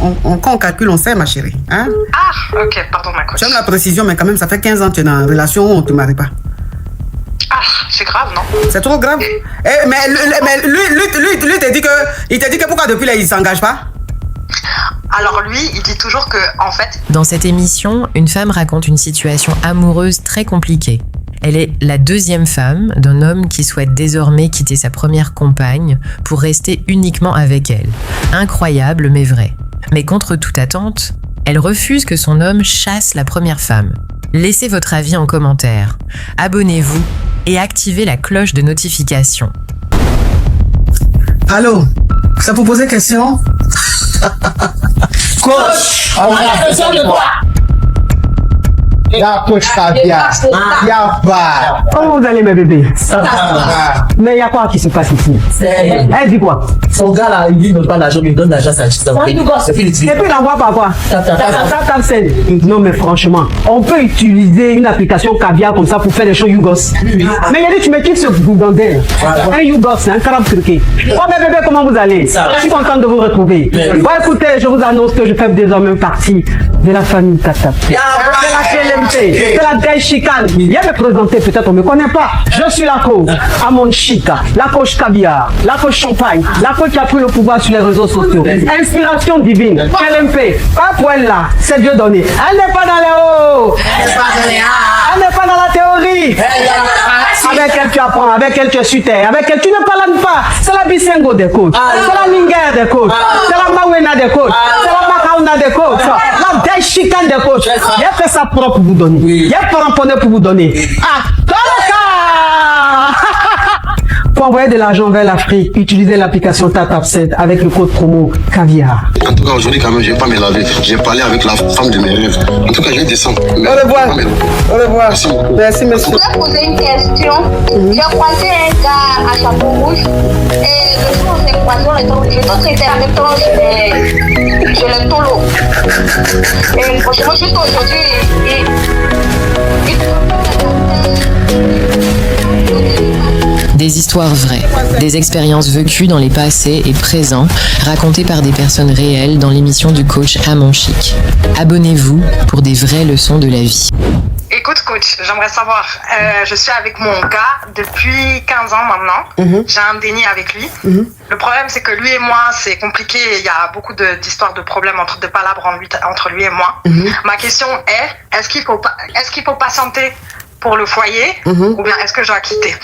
quand on calcule, on sait, ma chérie. Hein? Ah, ok, pardon, ma coach. J'aime la précision, mais quand même, ça fait 15 ans que tu es dans une relation où on ne te marie pas. Ah, c'est grave, non? C'est trop grave. Mais lui, il t'a dit que pourquoi depuis là, il ne s'engage pas? Alors lui, il dit toujours que, en fait... Dans cette émission, une femme raconte une situation amoureuse très compliquée. Elle est la deuxième femme d'un homme qui souhaite désormais quitter sa première compagne pour rester uniquement avec elle. Incroyable mais vrai. Mais contre toute attente, elle refuse que son homme chasse la première femme. Laissez votre avis en commentaire. Abonnez-vous et activez la cloche de notification. Allô? Ça vous poser question? Coach, on a besoin de quoi? La coach Caviar, y'a pas. Comment vous allez, mes bébés? Ça va. Mais il y a quoi qui se passe ici? Elle dit quoi? Son gars là, il dit ne pas l'argent, il donne l'argent à sa c'est fini. Et puis il envoie par quoi? Non, mais franchement, on peut utiliser une application Caviar comme ça pour faire des choses Yougos. Mais il a dit, tu me quittes ce gourdandel. Un Yougos, un carabe truqué. Oh, mes bébés, comment vous allez? Je suis contente de vous retrouver. Bon, écoutez, je vous annonce que je fais désormais partie de la famille Tatap. C'est la vieille chicane. Viens me présenter, peut-être on ne me connaît pas. Je suis la coach Amon Chica, la coach Caviar, la coach Champagne, la coach qui a pris le pouvoir sur les réseaux sociaux. Inspiration divine, LMP, pas pour elle là, c'est Dieu donné. Elle n'est pas dans les hauts, elle n'est pas dans la théorie. Avec elle tu apprends, avec elle tu es sur terre, avec elle tu ne parles pas. C'est la Bisengo des coachs, c'est la Lingère des coachs, c'est la Mawena des coachs, c'est la Makauna des coachs, la vieille chicane des coachs. Il a fait ça propre pour vous donner. Il y a pas ramponné pour vous donner. Ah, pour envoyer de l'argent vers l'Afrique, utilisez l'application TapTapSend avec le code promo Caviar. En tout cas, aujourd'hui, quand même, je vais pas me laver. J'ai parlé avec la femme de mes rêves. En tout cas, je vais descendre. Au revoir. Au revoir. Merci beaucoup. Merci, monsieur. Je voulais poser une question. J'ai croisé un gars à chapeau rouge et le jour où on s'est croisé, je dois traiter avec toi chez le tolo. Et franchement, juste aujourd'hui, Des histoires vraies, des expériences vécues dans les passés et présents, racontées par des personnes réelles dans l'émission du coach Amon Chic. Abonnez-vous pour des vraies leçons de la vie. Écoute, coach, j'aimerais savoir, je suis avec mon gars depuis 15 ans maintenant. J'ai un déni avec lui. Le problème, c'est que lui et moi, c'est compliqué. Il y a beaucoup d'histoires de problèmes, de palabres entre lui et moi. Ma question est, est-ce qu'il faut patienter pour le foyer ou bien est-ce que je dois quitter?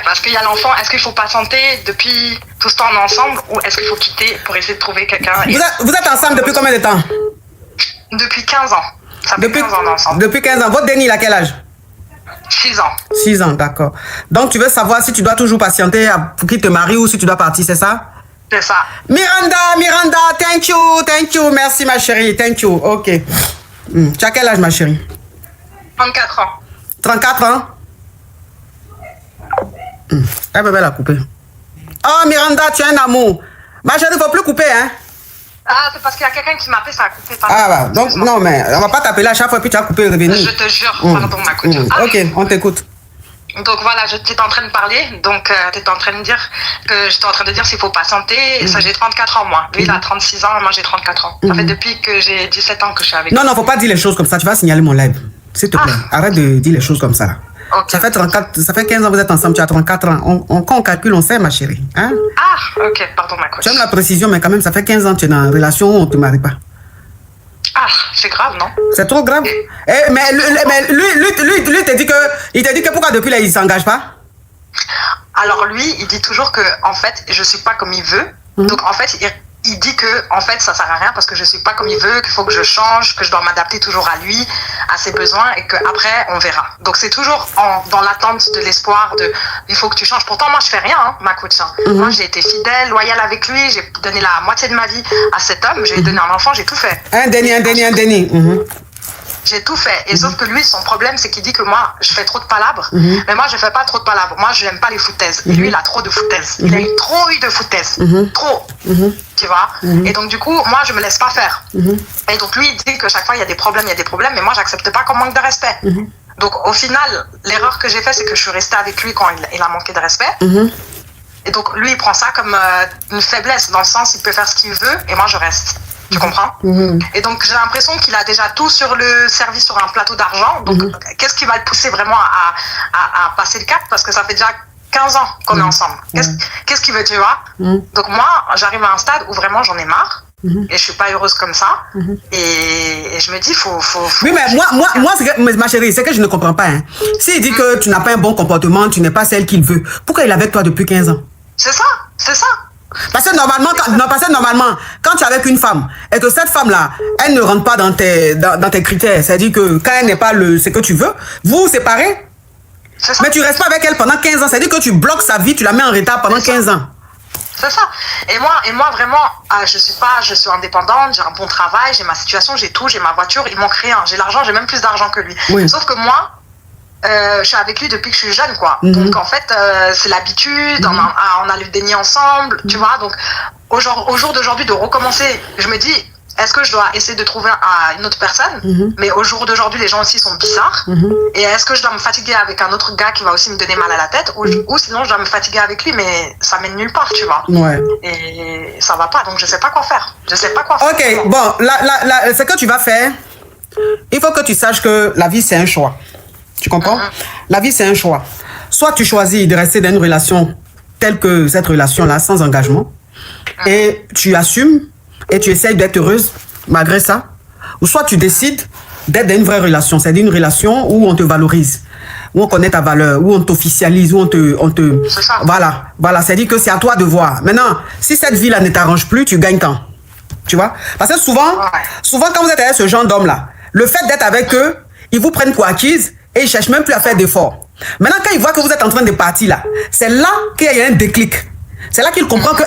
Parce qu'il y a l'enfant, est-ce qu'il faut patienter depuis tout ce temps ensemble ou est-ce qu'il faut quitter pour essayer de trouver quelqu'un? Vous êtes ensemble depuis combien de temps? Depuis 15 ans. Ça fait 15 ans ensemble. Depuis 15 ans. Votre déni, il a quel âge? 6 ans. 6 ans, d'accord. Donc, tu veux savoir si tu dois toujours patienter pour qu'il te marie ou si tu dois partir, c'est ça? C'est ça. Miranda, thank you. Merci, ma chérie, thank you. Ok. Tu as quel âge, ma chérie? 34 ans. 34 ans? Elle bébé l'a coupé. Oh, Miranda, tu es un amour. Ma chérie, il ne faut plus couper, hein? Ah, c'est parce qu'il y a quelqu'un qui m'a appelé, ça a coupé. Ah, bah, donc, non, mais on va pas t'appeler à chaque fois, puis tu as coupé et revenir. Je te jure, pardon, ma coach. Ok, on t'écoute. Donc voilà, j'étais en train de parler, donc tu étais en train de dire que j'étais en train de dire s'il faut patienter. Et ça, j'ai 34 ans, moi. Lui, il a 36 ans, moi, j'ai 34 ans. Ça fait depuis que j'ai 17 ans que je suis avec lui. Non, faut pas dire les choses comme ça. Tu vas signaler mon live. S'il te plaît. Arrête de dire les choses comme ça. Okay. Ça fait 15 ans que vous êtes ensemble, tu as 34 ans. Quand on calcule, on sait, ma chérie. Hein? Ah, ok, pardon, ma coach. J'aime la précision, mais quand même, ça fait 15 ans que tu es dans une relation où on ne te marie pas. Ah, c'est grave, non? C'est trop grave. Mais lui, il t'a dit que pourquoi depuis là, il ne s'engage pas? Alors lui, il dit toujours que, en fait, je suis pas comme il veut. Donc, en fait, il dit que, en fait, ça sert à rien parce que je suis pas comme il veut, qu'il faut que je change, que je dois m'adapter toujours à lui, à ses besoins et qu'après, on verra. Donc, c'est toujours dans l'attente de l'espoir de, il faut que tu changes. Pourtant, moi, je fais rien, hein, ma coach. Moi, j'ai été fidèle, loyale avec lui, j'ai donné la moitié de ma vie à cet homme, j'ai donné un enfant, j'ai tout fait. Un déni. J'ai tout fait. Et sauf que lui, son problème, c'est qu'il dit que moi, je fais trop de palabres. Mais moi, je fais pas trop de palabres. Moi, je n'aime pas les foutaises. Et lui, il a trop de foutaises. Il a trop eu de foutaises. Trop. Tu vois. Et donc, du coup, moi, je me laisse pas faire. Et donc, lui, il dit que chaque fois, il y a des problèmes. Mais moi, j'accepte pas comme manque de respect. Donc, au final, l'erreur que j'ai fait, c'est que je suis restée avec lui quand il a manqué de respect. Et donc, lui, il prend ça comme une faiblesse, dans le sens, il peut faire ce qu'il veut, et moi, je reste. Tu comprends? Et donc, j'ai l'impression qu'il a déjà tout servi sur un plateau d'argent. Donc, qu'est-ce qui va le pousser vraiment à passer le cap? Parce que ça fait déjà 15 ans qu'on est ensemble. Qu'est-ce qu'il veut, tu vois? Donc, moi, j'arrive à un stade où vraiment, j'en ai marre. Et je suis pas heureuse comme ça. Et je me dis, faut... Oui, mais moi ma chérie, c'est que je ne comprends pas. Hein. S'il dit que tu n'as pas un bon comportement, tu n'es pas celle qu'il veut, pourquoi il est avec toi depuis 15 ans? C'est ça. Parce que normalement, quand tu es avec une femme et que cette femme-là, elle ne rentre pas dans tes critères, c'est-à-dire que quand elle n'est pas ce que tu veux, vous vous séparez. Mais tu restes pas avec elle pendant 15 ans, c'est-à-dire que tu bloques sa vie, tu la mets en retard pendant 15 ans. C'est ça. Et moi vraiment, je suis indépendante, j'ai un bon travail, j'ai ma situation, j'ai tout, j'ai ma voiture, il manque rien. J'ai l'argent, j'ai même plus d'argent que lui. Oui. Sauf que moi, je suis avec lui depuis que je suis jeune, quoi. Donc, en fait, c'est l'habitude, on a le déni ensemble, tu vois. Donc, au jour d'aujourd'hui, de recommencer, je me dis, est-ce que je dois essayer de trouver une autre personne? Mais au jour d'aujourd'hui, les gens aussi sont bizarres. Et est-ce que je dois me fatiguer avec un autre gars qui va aussi me donner mal à la tête? Ou sinon, je dois me fatiguer avec lui, mais ça mène nulle part, tu vois. Ouais. Et ça va pas, donc je sais pas quoi faire. Ok, bon, ce que tu vas faire, il faut que tu saches que la vie, c'est un choix. Tu comprends? La vie, c'est un choix. Soit tu choisis de rester dans une relation telle que cette relation-là, sans engagement, et tu assumes, et tu essayes d'être heureuse malgré ça, ou soit tu décides d'être dans une vraie relation, c'est-à-dire une relation où on te valorise, où on connaît ta valeur, où on t'officialise, où on te... C'est ça. Voilà, c'est-à-dire que c'est à toi de voir. Maintenant, si cette vie-là ne t'arrange plus, tu gagnes temps. Tu vois? Parce que souvent, quand vous êtes avec ce genre d'homme-là, le fait d'être avec eux, ils vous prennent pour acquise et ils cherchent même plus à faire d'efforts. Maintenant, quand ils voient que vous êtes en train de partir là, c'est là qu'il y a un déclic. C'est là qu'il comprend que,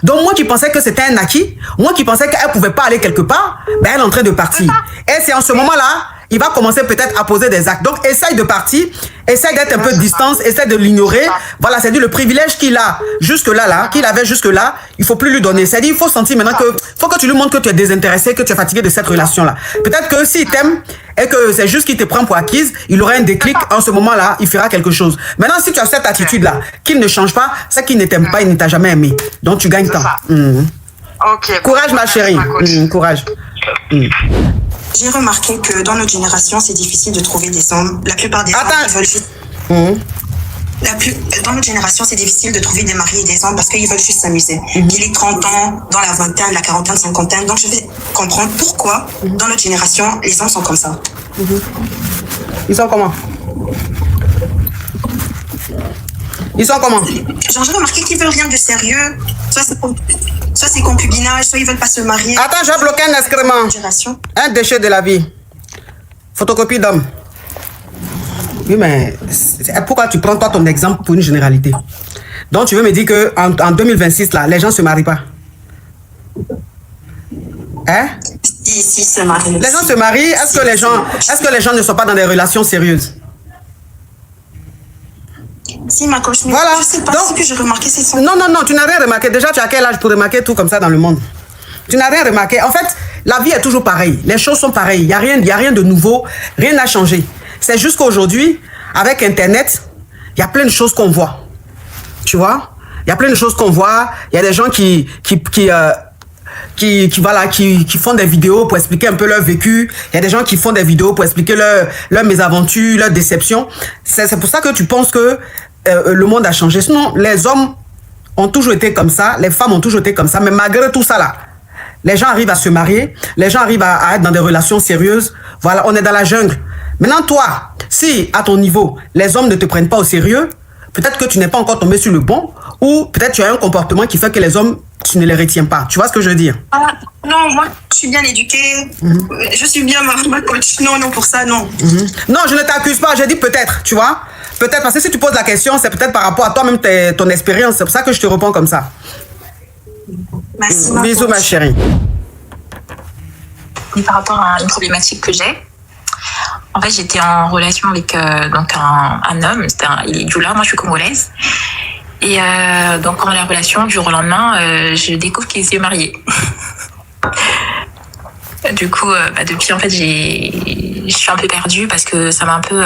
donc moi qui pensais que c'était un acquis, moi qui pensais qu'elle ne pouvait pas aller quelque part, ben elle est en train de partir. Et c'est en ce moment-là, il va commencer peut-être à poser des actes. Donc, essaye de partir, essaye d'être un peu de distance, essaye de l'ignorer. Voilà, c'est-à-dire le privilège qu'il a jusque-là, qu'il avait jusque-là, il ne faut plus lui donner. C'est-à-dire, il faut sentir maintenant faut que tu lui montres que tu es désintéressé, que tu es fatigué de cette relation-là. Peut-être que s'il t'aime et que c'est juste qu'il te prend pour acquise, il aura un déclic. En ce moment-là, il fera quelque chose. Maintenant, si tu as cette attitude-là, qu'il ne change pas, c'est qu'il ne t'aime pas, il ne t'a jamais aimé. Donc, tu gagnes temps. Ok. Courage, ma chérie. Courage. J'ai remarqué que dans notre génération, c'est difficile de trouver des hommes. La plupart des hommes ils veulent juste... Dans notre génération, c'est difficile de trouver des maris et des hommes parce qu'ils veulent juste s'amuser. Il est 30 ans, dans la vingtaine, la quarantaine, cinquantaine. Donc, je vais comprendre pourquoi, dans notre génération, les hommes sont comme ça. Ils sont comment? Genre, j'ai remarqué qu'ils veulent rien de sérieux. Soit c'est concubinage, soit ils veulent pas se marier. Attends, j'ai bloqué un excrément. Un déchet de la vie. Photocopie d'homme. Oui, mais pourquoi tu prends toi ton exemple pour une généralité? Donc tu veux me dire qu'en 2026, là, les gens ne se marient pas? Hein? Si se marient. Les gens se marient, est-ce que les gens ne sont pas dans des relations sérieuses? Si, ma coach, voilà. Je sais pas ce que j'ai remarqué, c'est ça. Non, tu n'as rien remarqué. Déjà, tu as quel âge pour remarquer tout comme ça dans le monde? Tu n'as rien remarqué. En fait, la vie est toujours pareille. Les choses sont pareilles. Il n'y a rien de nouveau. Rien n'a changé. C'est juste qu'aujourd'hui, avec Internet, il y a plein de choses qu'on voit. Tu vois? Il y a plein de choses qu'on voit. Il y a des gens qui font des vidéos pour expliquer un peu leur vécu. Il y a des gens qui font des vidéos pour expliquer leur mésaventures, leur déception. C'est pour ça que tu penses que le monde a changé. Sinon, les hommes ont toujours été comme ça, les femmes ont toujours été comme ça, mais malgré tout ça là, les gens arrivent à se marier, les gens arrivent à être dans des relations sérieuses. Voilà, on est dans la jungle. Maintenant, toi, si à ton niveau, les hommes ne te prennent pas au sérieux, peut-être que tu n'es pas encore tombé sur le bon, ou peut-être tu as un comportement qui fait que les hommes, tu ne les retiens pas. Tu vois ce que je veux dire? Non, moi, je suis bien éduquée. Je suis bien ma coach. Non, pour ça, non. Non, je ne t'accuse pas. J'ai dit peut-être, tu vois? Peut-être, parce que si tu poses la question, c'est peut-être par rapport à toi-même, ton expérience. C'est pour ça que je te réponds comme ça. Merci. Bisous, ma chérie. Par rapport à une problématique que j'ai, en fait, j'étais en relation avec donc un homme. Il est Djoula, moi je suis congolaise. Et donc, pendant la relation, du jour au lendemain, je découvre qu'il s'est marié. Du coup, depuis, en fait, je suis un peu perdue parce que ça m'a un peu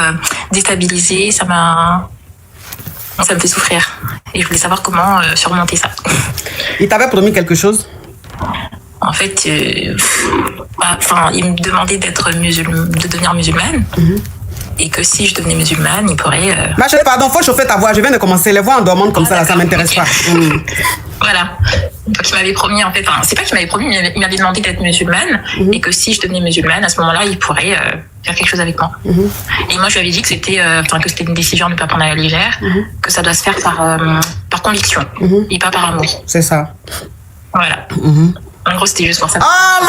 déstabilisée. Ça m'a... Ça me fait souffrir. Et je voulais savoir comment surmonter ça. Il t'avait promis quelque chose? En fait, il me demandait de devenir musulmane. Et que si je devenais musulmane, il pourrait... Ma chérie, pardon, faut chauffer ta voix. Je viens de commencer. Les voix en dormante comme ça, là, ça m'intéresse pas. Voilà. Donc, il m'avait promis, en fait... c'est pas qu'il m'avait promis, mais il m'avait demandé d'être musulmane. Et que si je devenais musulmane, à ce moment-là, il pourrait faire quelque chose avec moi. Et moi, je lui avais dit que c'était une décision de ne pas prendre à la légère, que ça doit se faire par conviction et pas par amour. C'est ça. Voilà. En gros, c'était juste pour ça. Oh,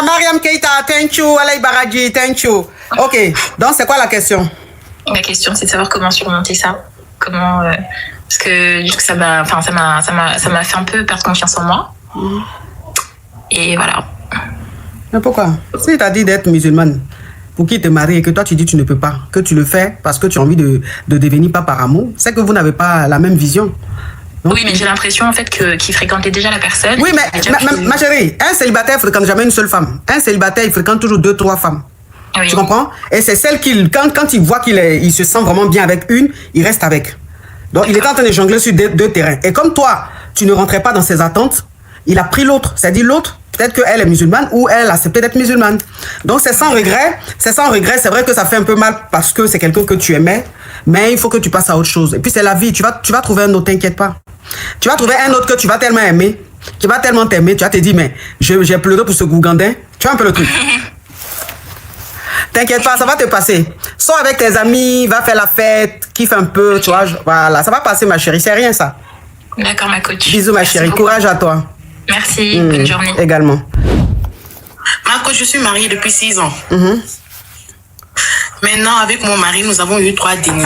Mariam Keita, thank you. Alay Baradji, thank you. Ok, donc c'est quoi la question? La question, c'est de savoir comment surmonter ça. Comment... parce que juste que ça m'a fait un peu perdre confiance en moi. Et voilà. Mais pourquoi? Si tu as dit d'être musulmane, pour qui te marie et que toi tu dis tu ne peux pas, que tu le fais parce que tu as envie de devenir pas par amour, c'est que vous n'avez pas la même vision. Donc, oui, mais j'ai l'impression en fait qu'il fréquentait déjà la personne. Oui, mais ma chérie, un célibataire fréquente jamais une seule femme. Un célibataire, il fréquente toujours 2-3 femmes. Oui. Tu comprends? Et c'est celle quand il voit il se sent vraiment bien avec une, il reste avec. Donc il est en train de jongler sur deux terrains. Et comme toi, tu ne rentrais pas dans ses attentes, il a pris l'autre. C'est-à-dire l'autre, peut-être qu'elle est musulmane ou elle a accepté d'être musulmane. Donc c'est sans regret. C'est sans regret. C'est vrai que ça fait un peu mal parce que c'est quelqu'un que tu aimais. Mais il faut que tu passes à autre chose. Et puis c'est la vie. Tu vas trouver un autre, t'inquiète pas. Tu vas trouver un autre que tu vas tellement aimer, qui va tellement t'aimer, tu vas te dire, mais j'ai pleuré pour ce Gougandin. Tu vois un peu le truc. T'inquiète pas, ça va te passer. Sors avec tes amis, va faire la fête, kiffe un peu, tu vois. Voilà, ça va passer, ma chérie. C'est rien, ça. D'accord, ma coach. Bisous, ma chérie. Beaucoup. Courage à toi. Merci. Bonne journée. Également. Ma coach, je suis mariée depuis 6 ans. Maintenant, avec mon mari, nous avons eu 3 dénis.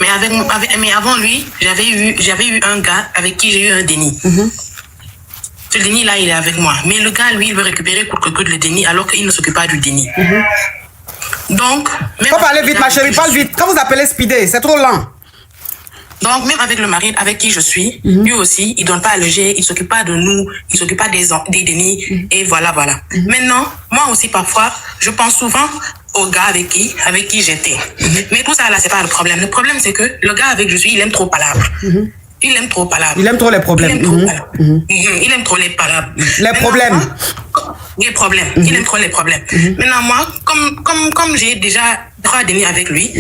Mais avant lui, j'avais eu un gars avec qui j'ai eu un déni. Ce déni-là, il est avec moi. Mais le gars, lui, il veut récupérer coûte que coûte le déni alors qu'il ne s'occupe pas du déni. Donc... Faut parler vite, ma chérie, parle vite. Quand vous appelez speeder, c'est trop lent. Donc, même avec le mari avec qui je suis, lui aussi, il ne donne pas à loger, il ne s'occupe pas de nous, il ne s'occupe pas des dénis, et voilà. Maintenant, moi aussi, parfois, je pense souvent au gars avec qui j'étais. Mais tout ça, là, c'est pas le problème. Le problème, c'est que le gars avec qui je suis, il aime trop palabre. Il aime trop palabre. Il aime trop les problèmes. Il aime trop les palabres. Les problèmes. Les problèmes. Il aime trop les problèmes. Maintenant, moi, comme j'ai déjà 3 dénis avec lui,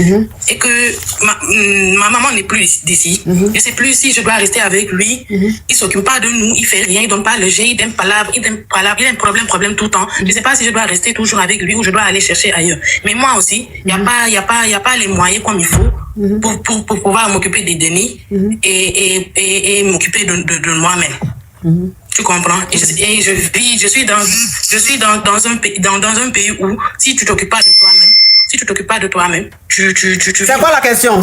et que ma maman n'est plus d'ici, je ne sais plus si je dois rester avec lui, il s'occupe pas de nous, il fait rien, il donne pas le jet, il aime palabre, il aime problème tout le temps. Je ne sais pas si je dois rester toujours avec lui ou je dois aller chercher ailleurs. Mais moi aussi, il n'y a pas les moyens comme il faut pour pouvoir m'occuper des dénis et m'occuper de moi-même. Tu comprends? Et je suis dans un pays où si tu t'occupes pas de toi-même, tu C'est quoi la question?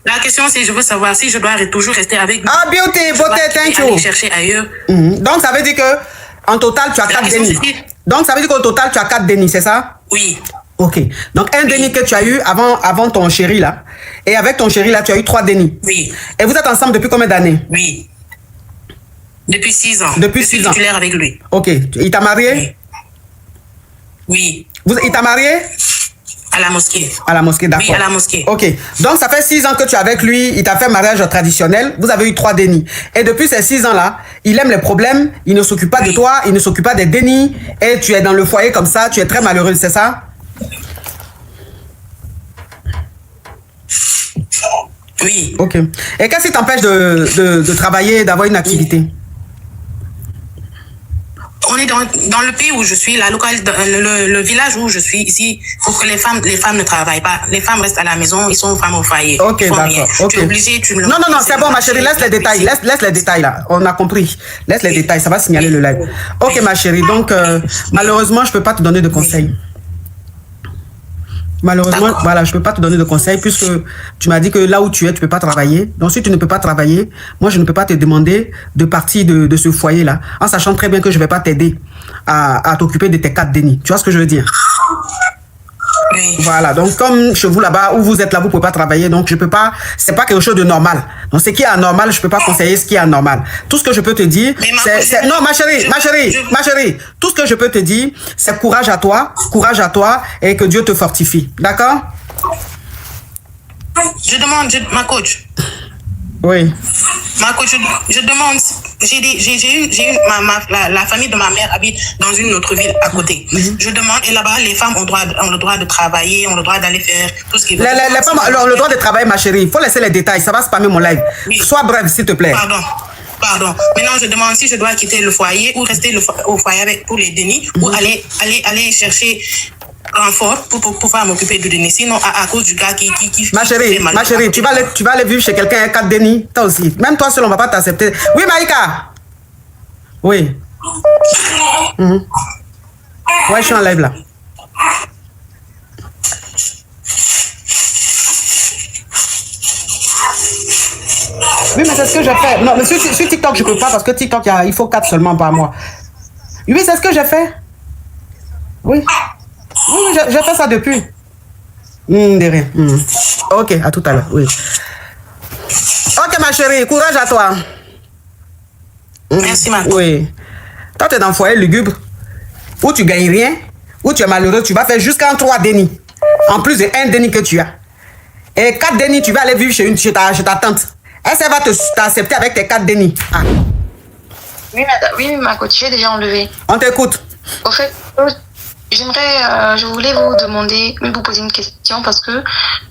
La question, c'est je veux savoir si je dois toujours rester avec lui. Ah, beauté, thank you. Aller chercher ailleurs. Donc ça veut dire que en total tu as 4 dénis. Donc ça veut dire qu'au total tu as 4 dénis, c'est ça? Oui. Ok. Donc un déni que tu as eu avant ton chéri là. Et avec ton chéri là, tu as eu 3 dénis. Oui. Et vous êtes ensemble depuis combien d'années? Oui. Depuis 6 ans. Depuis 6 ans. Je suis titulaire avec lui. Ok. Il t'a marié? Oui. Il t'a marié? À la mosquée. À la mosquée, d'accord. Oui, à la mosquée. Ok. Donc, ça fait 6 ans que tu es avec lui. Il t'a fait mariage traditionnel. Vous avez eu 3 dénis. Et depuis ces 6 ans-là, il aime les problèmes. Il ne s'occupe pas de toi. Il ne s'occupe pas des dénis. Et tu es dans le foyer comme ça. Tu es très malheureuse, c'est ça? Oui. Ok. Et qu'est-ce qui t'empêche de travailler, d'avoir une activité? On est dans le pays où je suis, le village où je suis ici. Il faut que les femmes ne travaillent pas. Les femmes restent à la maison, ils sont femmes au foyer. Ok, d'accord. Okay. Tu es obligé, Non, c'est bon, ma chérie, laisse les détails. Laisse les détails là. On a compris. Laisse les détails, ça va signaler le live. Ok, ma chérie. Donc, malheureusement, je peux pas te donner de conseils. Malheureusement, voilà, je peux pas te donner de conseils puisque tu m'as dit que là où tu es, tu peux pas travailler. Donc, si tu ne peux pas travailler, moi, je ne peux pas te demander de partir de ce foyer-là, en sachant très bien que je vais pas t'aider à t'occuper de tes 4 dénis. Tu vois ce que je veux dire? Oui. Voilà, donc comme chez vous là-bas, où vous êtes là, vous ne pouvez pas travailler, donc je peux pas, c'est pas quelque chose de normal. Donc ce qui est anormal, je peux pas conseiller ce qui est anormal. Tout ce que je peux te dire, c'est non, ma chérie, tout ce que je peux te dire, c'est courage à toi et que Dieu te fortifie. D'accord? Je demande, ma coach. Oui. Ma coach, je demande, la famille de ma mère habite dans une autre ville à côté. Je demande, et là-bas, les femmes ont le droit de travailler, ont le droit d'aller faire tout ce qu'ils veulent. Les femmes ont le droit de travailler, ma chérie. Il faut laisser les détails, ça va spammer mon live. Oui. Sois bref, s'il te plaît. Pardon. Maintenant, je demande si je dois quitter le foyer ou rester au foyer pour les Denis ou aller chercher renfort pour pouvoir m'occuper de Denis. Sinon, à cause du gars qui ma chérie, tu vas aller vivre chez quelqu'un avec 4 Denis. Toi aussi. Même toi seul, on ne va pas t'accepter. Oui, Maïka. Oui. Ouais, je suis en live là. Oui, mais c'est ce que j'ai fait. Non, mais sur TikTok, je ne peux pas parce que TikTok, il faut 4 seulement par mois. Oui, c'est ce que j'ai fait. Oui. Oui, j'ai fait ça depuis. De rien. Ok, à tout à l'heure. Oui. Ok, ma chérie, courage à toi. Merci, ma. Oui. Toi, tu es dans le foyer lugubre où tu gagnes rien, où tu es malheureux, tu vas faire jusqu'à 3 dénis. En plus de 1 déni que tu as. Et 4 dénis, tu vas aller vivre chez ta tante. Est-ce qu'elle va t'accepter avec tes 4 dénis? Oui, ma coach, j'ai déjà enlevé. On t'écoute. Au fait, je voulais vous demander, vous poser une question parce que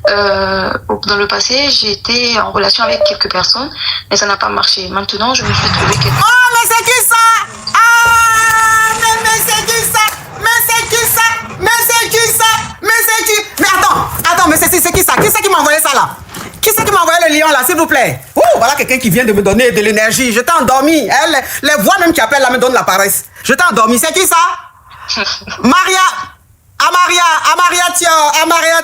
dans le passé, j'ai été en relation avec quelques personnes, mais ça n'a pas marché. Maintenant, je me suis trouvé quelqu'un. Oh, mais c'est qui ça? Ah, mais c'est qui ça? Mais c'est qui ça? Mais c'est qui ça? Mais c'est qui? Mais attends, mais c'est qui ça? Qui c'est qui m'a envoyé ça là? Qui c'est qui m'a envoyé le lion là, s'il vous plaît? Voilà quelqu'un qui vient de me donner de l'énergie. Je t'ai endormi. Les voix même qui appellent là me donnent la paresse. Je t'ai endormi. C'est qui ça? Amaria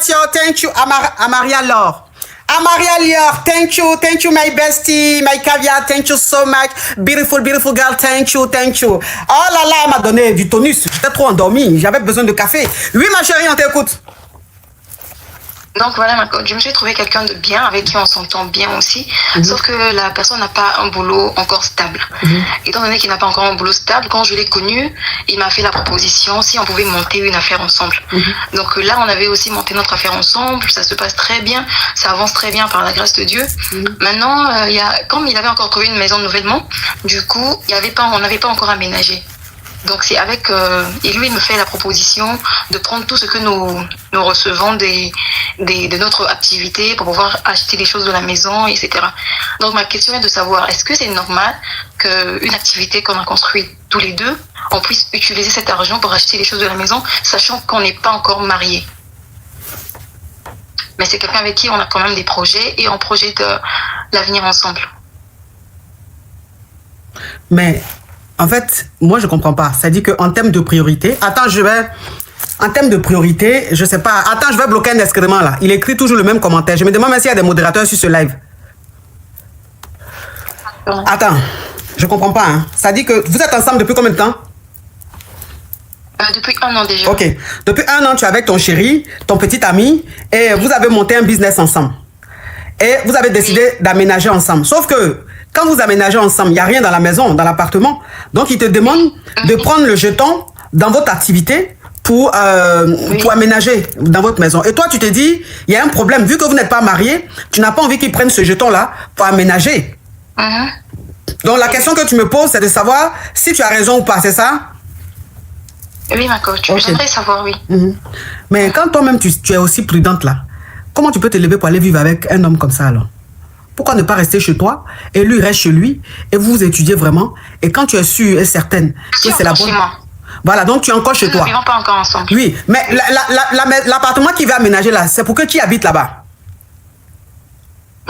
Tio, thank you, Amaria Laure. Amaria Lior, thank you, my bestie, my caviar, thank you so much, beautiful girl, thank you. Oh là là, elle m'a donné du tonus, j'étais trop endormi, j'avais besoin de café. Oui, ma chérie, on t'écoute. Donc voilà, je me suis trouvé quelqu'un de bien, avec qui on s'entend bien aussi, sauf que la personne n'a pas un boulot encore stable. Étant donné qu'il n'a pas encore un boulot stable, quand je l'ai connu, il m'a fait la proposition si on pouvait monter une affaire ensemble. Donc là, on avait aussi monté notre affaire ensemble, ça se passe très bien, ça avance très bien par la grâce de Dieu. Maintenant, comme il avait encore trouvé une maison nouvellement, du coup, on n'avait pas encore aménagé. Donc c'est avec et lui il me fait la proposition de prendre tout ce que nous recevons de notre activité pour pouvoir acheter des choses de la maison, etc. Donc ma question est de savoir, est-ce que c'est normal qu'une activité qu'on a construite tous les deux, on puisse utiliser cet argent pour acheter les choses de la maison, sachant qu'on n'est pas encore mariés? Mais c'est quelqu'un avec qui on a quand même des projets et on projette l'avenir ensemble. Mais en fait, moi, je comprends pas. C'est-à-dire qu'en termes de priorité... Attends, en termes de priorité, je sais pas... Attends, je vais bloquer un excrément, là. Il écrit toujours le même commentaire. Je me demande même s'il y a des modérateurs sur ce live. Attends, je comprends pas. Hein. Ça dit que vous êtes ensemble depuis combien de temps? Depuis 1 an déjà. Ok. Depuis 1 an, tu es avec ton chéri, ton petit ami, et vous avez monté un business ensemble. Et vous avez décidé d'aménager ensemble. Sauf que... Quand vous aménagez ensemble, il n'y a rien dans la maison, dans l'appartement. Donc, il te demande de prendre le jeton dans votre activité pour aménager dans votre maison. Et toi, tu te dis, il y a un problème. Vu que vous n'êtes pas marié, tu n'as pas envie qu'il prenne ce jeton-là pour aménager. Donc, la question que tu me poses, c'est de savoir si tu as raison ou pas, c'est ça? Oui, ma coach. Okay. J'aimerais savoir, oui. Mais quand toi-même, tu es aussi prudente là, comment tu peux te lever pour aller vivre avec un homme comme ça alors? Pourquoi ne pas rester chez toi et lui reste chez lui et vous vous étudiez vraiment et quand tu es sûre et certaine que c'est la bonne... Voilà, donc tu es encore chez toi. Nous ne vivons pas encore ensemble. Oui, mais l'appartement qui va aménager là, c'est pour que qui habite là-bas?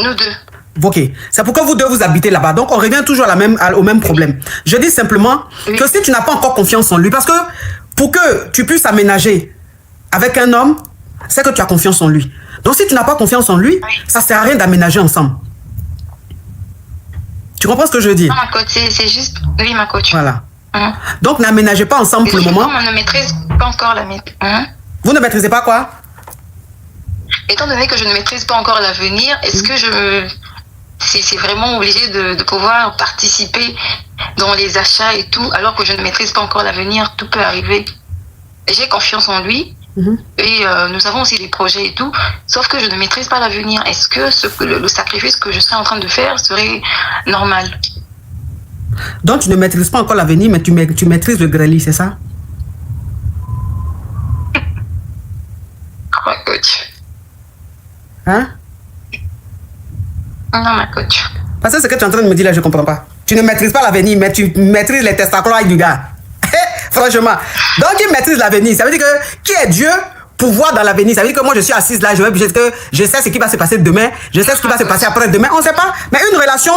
Nous deux. Ok, c'est pour que vous deux vous habitez là-bas. Donc on revient toujours au même problème. Je dis simplement que si tu n'as pas encore confiance en lui, parce que pour que tu puisses aménager avec un homme, c'est que tu as confiance en lui. Donc si tu n'as pas confiance en lui, ça ne sert à rien d'aménager ensemble. Tu comprends ce que je veux dire? Non, ma coach, c'est juste... Oui, ma coach. Voilà. Donc, n'aménagez pas ensemble pour le moment. On ne maîtrise pas encore l'avenir. Vous ne maîtrisez pas quoi? Étant donné que je ne maîtrise pas encore l'avenir, est-ce que c'est vraiment obligé de pouvoir participer dans les achats et tout, alors que je ne maîtrise pas encore l'avenir? Tout peut arriver. J'ai confiance en lui, Et nous avons aussi des projets et tout, sauf que je ne maîtrise pas l'avenir. Est-ce que le sacrifice que je suis en train de faire serait normal? Donc tu ne maîtrises pas encore l'avenir, mais tu maîtrises le grêlis, c'est ça? Ouais, coach. Hein? Non, ma coach. Parce que ce que tu es en train de me dire là, je ne comprends pas. Tu ne maîtrises pas l'avenir, mais tu maîtrises les testacles du gars. Franchement. Donc, il maîtrise l'avenir. Ça veut dire que qui est Dieu pour voir dans l'avenir? Ça veut dire que moi, je suis assise là, je sais ce qui va se passer demain, je sais ce qui va se passer après-demain. On ne sait pas. Mais une relation,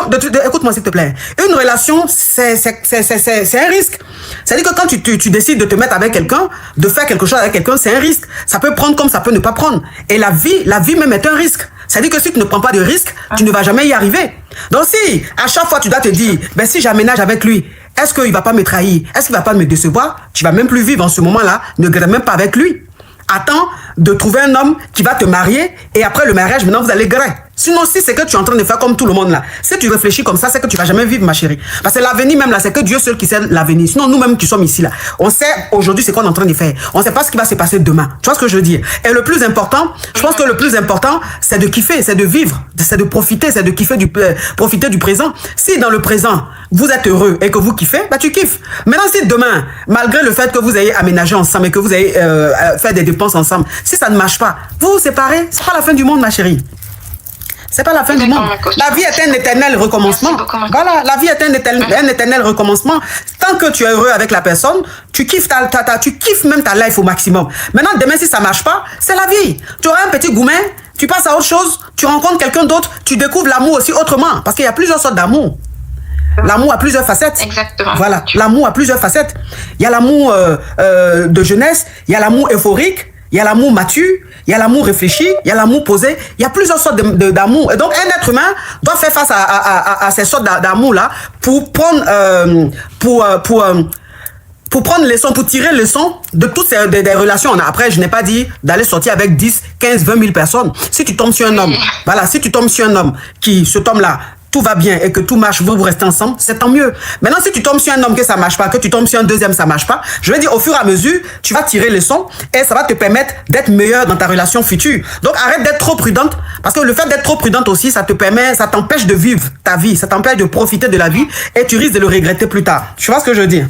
écoute-moi s'il te plaît. Une relation, c'est un risque. C'est-à-dire que quand tu décides de te mettre avec quelqu'un, de faire quelque chose avec quelqu'un, c'est un risque. Ça peut prendre comme ça peut ne pas prendre. Et la vie même est un risque. C'est-à-dire que si tu ne prends pas de risque, tu ne vas jamais y arriver. Donc si, à chaque fois, tu dois te dire, ben si j'aménage avec lui, est-ce qu'il ne va pas me trahir? Est-ce qu'il ne va pas me décevoir? Tu ne vas même plus vivre en ce moment-là. Ne grève même pas avec lui. Attends de trouver un homme qui va te marier et après le mariage, maintenant, vous allez gré. Sinon, si c'est que tu es en train de faire comme tout le monde là, si tu réfléchis comme ça, c'est que tu ne vas jamais vivre, ma chérie. Parce que l'avenir même là, c'est que Dieu seul qui sait l'avenir. Sinon, nous-mêmes qui sommes ici là, on sait aujourd'hui ce qu'on est en train de faire. On ne sait pas ce qui va se passer demain. Tu vois ce que je veux dire? Et le plus important, je pense que le plus important, c'est de kiffer, c'est de vivre, c'est de profiter, c'est de kiffer profiter du présent. Si dans le présent, vous êtes heureux et que vous kiffez, bah tu kiffes. Maintenant, si demain, malgré le fait que vous ayez aménagé ensemble et que vous ayez fait des dépenses ensemble, si ça ne marche pas, vous vous séparez, c'est pas la fin du monde, ma chérie. C'est pas la fin du monde. La vie est un éternel recommencement. Voilà, la vie est un éternel recommencement. Tant que tu es heureux avec la personne, tu kiffes tu kiffes même ta life au maximum. Maintenant, demain, si ça marche pas, c'est la vie. Tu auras un petit goumin, tu passes à autre chose, tu rencontres quelqu'un d'autre, tu découvres l'amour aussi autrement. Parce qu'il y a plusieurs sortes d'amour. L'amour a plusieurs facettes. Exactement. Voilà, l'amour a plusieurs facettes. Il y a l'amour de jeunesse, il y a l'amour euphorique, il y a l'amour mature, il y a l'amour réfléchi, il y a l'amour posé. Il y a plusieurs sortes d'amour. Et donc, un être humain doit faire face à ces sortes d'amour-là pour prendre, pour prendre leçon, pour tirer leçon de toutes des relations. Après, je n'ai pas dit d'aller sortir avec 10, 15, 20 000 personnes. Si tu tombes sur un homme, voilà, si tu tombes sur un homme cet homme-là, tout va bien et que tout marche, vous restez ensemble, c'est tant mieux. Maintenant, si tu tombes sur un homme que ça marche pas, que tu tombes sur un deuxième, ça marche pas, je veux dire, au fur et à mesure, tu vas tirer les sons et ça va te permettre d'être meilleur dans ta relation future. Donc, arrête d'être trop prudente parce que le fait d'être trop prudente aussi, ça t'empêche de vivre ta vie, ça t'empêche de profiter de la vie et tu risques de le regretter plus tard. Tu vois ce que je veux dire?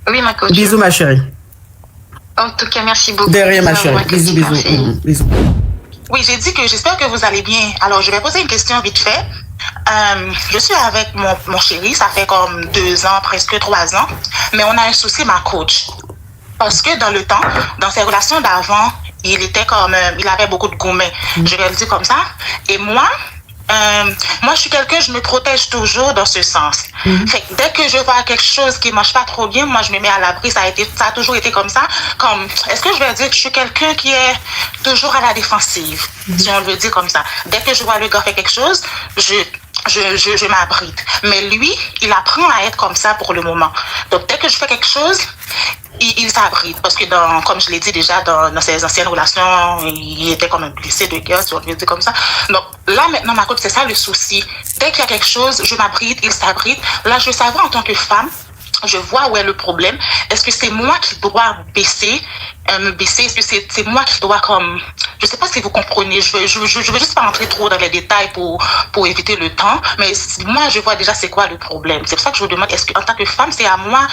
Oui, ma coach. Bisous, ma chérie. En tout cas, merci beaucoup. De rien, ma chérie. Bisous. Bisous. Oui, j'ai dit que j'espère que vous allez bien. Alors, je vais poser une question vite fait. Je suis avec mon chéri, ça fait comme 2 ans, presque 3 ans, mais on a un souci, ma coach. Parce que dans le temps, dans ses relations d'avant, il avait beaucoup de gourmets, je vais le dire comme ça. Et moi, je suis quelqu'un, je me protège toujours dans ce sens. Fait que dès que je vois quelque chose qui marche pas trop bien, moi je me mets à l'abri. Ça a toujours été comme ça. Est-ce que je vais dire que je suis quelqu'un qui est toujours à la défensive, si on le veut dire comme ça. Dès que je vois le gars faire quelque chose, je m'abrite. Mais lui, il apprend à être comme ça pour le moment. Donc dès que je fais quelque chose, il s'abrite. Parce que comme je l'ai dit déjà, dans ses anciennes relations, il était comme un blessé de guerre, si on veut dire comme ça. Donc là, maintenant, ma coach, c'est ça le souci. Dès qu'il y a quelque chose, je m'abrite, il s'abrite. Là, je veux savoir en tant que femme, je vois où est le problème. Est-ce que c'est moi qui dois me baisser? Est-ce que c'est moi qui dois je sais pas si vous comprenez. Je veux juste pas rentrer trop dans les détails pour éviter le temps. Mais moi, je vois déjà c'est quoi le problème. C'est pour ça que je vous demande, est-ce qu'en tant que femme, c'est à moi...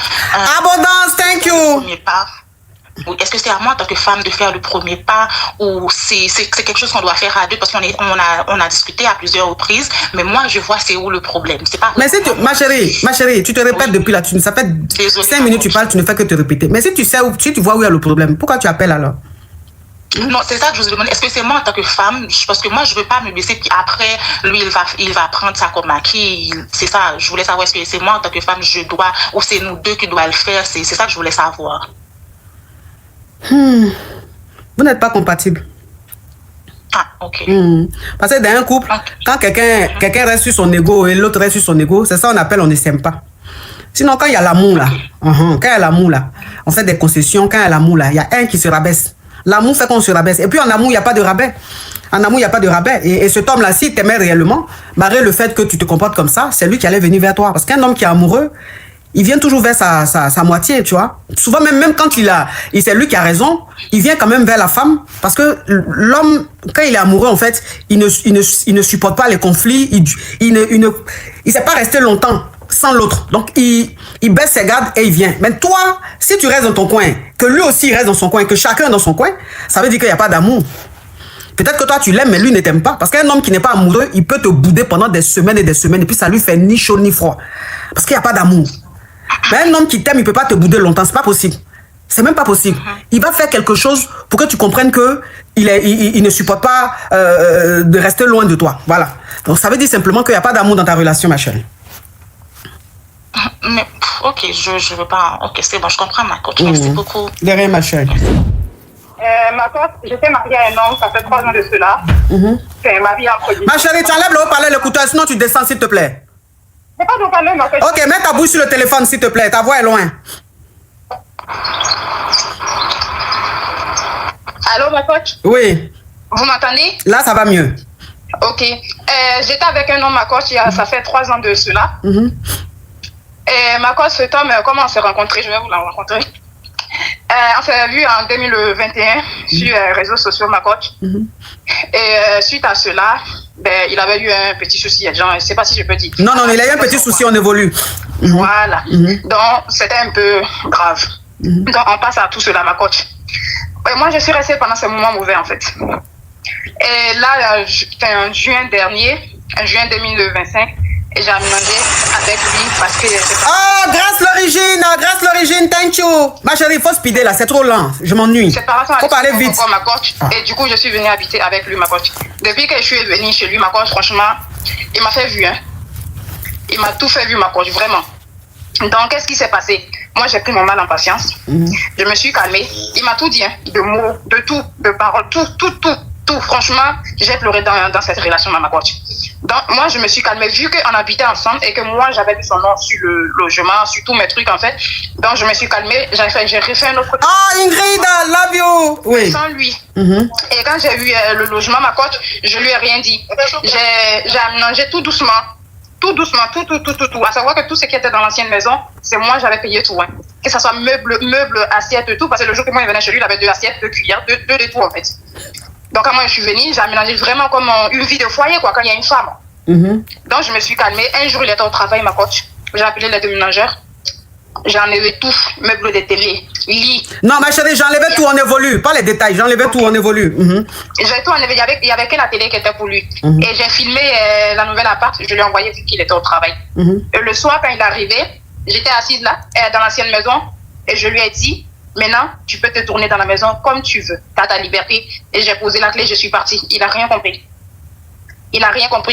Abondance, thank you. Est-ce que c'est à moi en tant que femme de faire le premier pas ou c'est quelque chose qu'on doit faire à deux parce qu'on a discuté à plusieurs reprises, mais moi je vois c'est où le problème. C'est pas. Mais ma chérie, tu te répètes depuis là, ça fait 5 minutes tu parles, tu ne fais que te répéter. Mais si tu vois où il y a le problème, pourquoi tu appelles alors? Non, c'est ça que je vous demande. Est-ce que c'est moi en tant que femme, parce que moi je veux pas me baisser puis après lui il va prendre ça comme acquis. C'est ça, je voulais savoir est-ce que c'est moi en tant que femme je dois ou c'est nous deux qui doit le faire. C'est ça que je voulais savoir. Vous n'êtes pas compatibles. Ah, ok. Parce que dans un couple, quand quelqu'un reste sur son ego et l'autre reste sur son ego, c'est ça qu'on appelle on ne s'aime pas. Sinon, quand il y a l'amour là, quand il y a l'amour là, on fait des concessions, quand il y a l'amour là, il y a un qui se rabaisse. L'amour fait qu'on se rabaisse. Et puis en amour, il n'y a pas de rabais. En amour, il n'y a pas de rabais. Et cet homme-là, s'il t'aimait réellement, malgré le fait que tu te comportes comme ça, c'est lui qui allait venir vers toi. Parce qu'un homme qui est amoureux, il vient toujours vers sa moitié, tu vois. Souvent, même quand c'est lui qui a raison, il vient quand même vers la femme. Parce que l'homme, quand il est amoureux, en fait, il ne supporte pas les conflits. Il ne sait pas rester longtemps sans l'autre. Donc, il baisse ses gardes et il vient. Mais toi, si tu restes dans ton coin, que lui aussi reste dans son coin, que chacun est dans son coin, ça veut dire qu'il n'y a pas d'amour. Peut-être que toi, tu l'aimes, mais lui ne t'aime pas. Parce qu'un homme qui n'est pas amoureux, il peut te bouder pendant des semaines et des semaines. Et puis, ça lui fait ni chaud ni froid. Parce qu'il n'y a pas d'amour. Mais un homme qui t'aime, il ne peut pas te bouder longtemps. C'est pas possible. C'est même pas possible. Il va faire quelque chose pour que tu comprennes que il ne supporte pas de rester loin de toi. Voilà. Donc, ça veut dire simplement qu'il n'y a pas d'amour dans ta relation, ma chérie. Mais, ok, je veux pas... Ok, c'est bon, je comprends, ma coach. Merci beaucoup. De rien, ma chérie. Ma coach, j'étais mariée à un homme, ça fait 3 ans de cela. C'est un mari en produit. Ma chérie, tu enlèves le haut-parleur, l'écouteur, sinon tu descends, s'il te plaît. C'est pas de parler, ma coach. Ok, mets ta bouche sur le téléphone, s'il te plaît. Ta voix est loin. Allô, ma coach? Oui. Vous m'entendez? Là, ça va mieux. Ok. J'étais avec un homme, ma coach, ça fait 3 ans de cela. Et ma coach, cet homme, comment on s'est rencontrés? Je vais vous la rencontrer. On s'est vu en 2021 sur les réseaux sociaux, ma coach. Et suite à cela, il avait eu un petit souci. Genre, je ne sais pas si je peux dire. Non, il a eu un petit souci, on évolue. Voilà. Donc, c'était un peu grave. Donc, on passe à tout cela, ma coach. Et moi, je suis restée pendant ces moments mauvais, en fait. Et là, en juin dernier, en juin 2025, et j'ai aménagé avec lui parce que... Oh, grâce l'origine, thank you. Ma chérie, il faut speeder là, c'est trop lent, je m'ennuie. Faut parler vite. Ma coach. Et du coup, je suis venue habiter avec lui, ma coach. Depuis que je suis venue chez lui, ma coach, franchement, il m'a fait vu, hein. Il m'a tout fait vu, ma coach, vraiment. Donc, qu'est-ce qui s'est passé? Moi, j'ai pris mon mal en patience. Je me suis calmée. Il m'a tout dit, hein, de mots, de tout, de paroles, tout. Franchement, j'ai pleuré dans cette relation, ma coach. Donc, moi, je me suis calmée, vu qu'on habitait ensemble et que moi, j'avais vu son nom sur le logement, sur tous mes trucs, en fait. Donc, je me suis calmée, j'ai refait un autre... Oh, Ingrid, I love you! Oui. Sans lui. Et quand j'ai vu le logement, ma coach, je lui ai rien dit. J'ai aménagé tout doucement. Tout. À savoir que tout ce qui était dans l'ancienne maison, c'est moi, j'avais payé tout. Hein. Que ce soit meubles, assiettes, tout. Parce que le jour que moi, il venait chez lui, il avait 2 assiettes, 2 cuillères, 2 de tout, en fait. Donc, quand moi, je suis venue, j'ai aménagé vraiment comme une vie de foyer, quoi, quand il y a une femme. Donc, je me suis calmée. Un jour, il était au travail, ma coach. J'ai appelé les déménageurs. J'ai enlevé tout, meubles de télé, lit. Non, ma chérie, j'ai enlevé tout, on évolue. Pas les détails, j'ai enlevé tout, on évolue. J'ai tout enlevé. Il y avait que la télé qui était pour lui. Et j'ai filmé la nouvelle appart. Je lui ai envoyé vu qu'il était au travail. Et le soir, quand il est arrivé, j'étais assise là, dans l'ancienne maison. Et je lui ai dit... Maintenant, tu peux te tourner dans la maison comme tu veux. Tu as ta liberté. Et j'ai posé la clé, je suis partie. Il n'a rien compris.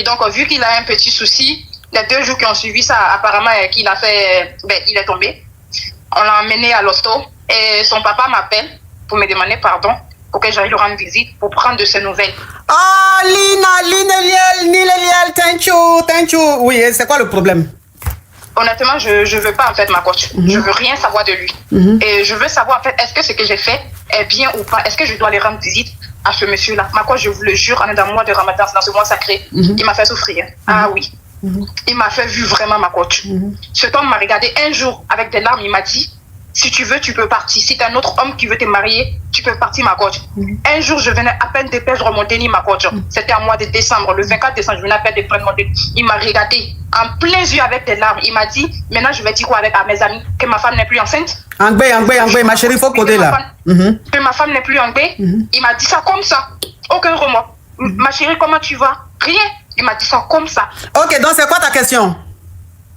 Donc, vu qu'il a un petit souci, les 2 jours qui ont suivi ça, apparemment, qu'il a fait... il est tombé. On l'a emmené à l'hosto. Et son papa m'appelle pour me demander pardon, pour que j'aille lui rendre visite, pour prendre de ses nouvelles. Ah, Lina, thank you. Oui, c'est quoi le problème? Honnêtement, je veux pas en fait ma coach. Je veux rien savoir de lui. Et je veux savoir en fait, est-ce que ce que j'ai fait est bien ou pas? Est-ce que je dois aller rendre visite à ce monsieur-là? Ma coach, je vous le jure, on est dans le mois de Ramadan, dans ce mois sacré. Il m'a fait souffrir. Ah oui. Il m'a fait vu vraiment ma coach. Cet homme m'a regardé un jour avec des larmes, il m'a dit, si tu veux, tu peux partir. Si tu as un autre homme qui veut te marier, tu peux partir, ma coach. Un jour, je venais à peine de perdre mon déni, ma coach. C'était en mois de décembre, le 24 décembre, je venais à peine de prendre mon déni. Il m'a regardé en plein yeux avec des larmes. Il m'a dit, maintenant, je vais dire quoi à mes amis? Que ma femme n'est plus enceinte? Angbé, ma chérie, il faut coder là. Que ma femme n'est plus enceinte. Il m'a dit ça comme ça. Aucun remords. Ma chérie, comment tu vas? Rien. Il m'a dit ça comme ça. Ok, donc c'est quoi ta question?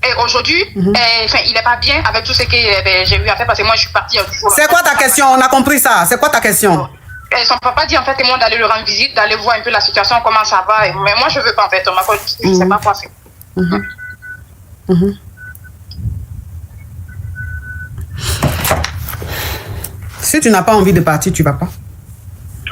Et aujourd'hui, il n'est pas bien avec tout ce que j'ai eu à faire parce que moi, je suis partie. C'est quoi ta question? On a compris ça. C'est quoi ta question? Et son papa dit en fait, moi d'aller le rendre visite, d'aller voir un peu la situation, comment ça va. Mais moi, je ne veux pas en fait. Je ne sais pas quoi faire. Si tu n'as pas envie de partir, tu ne vas pas.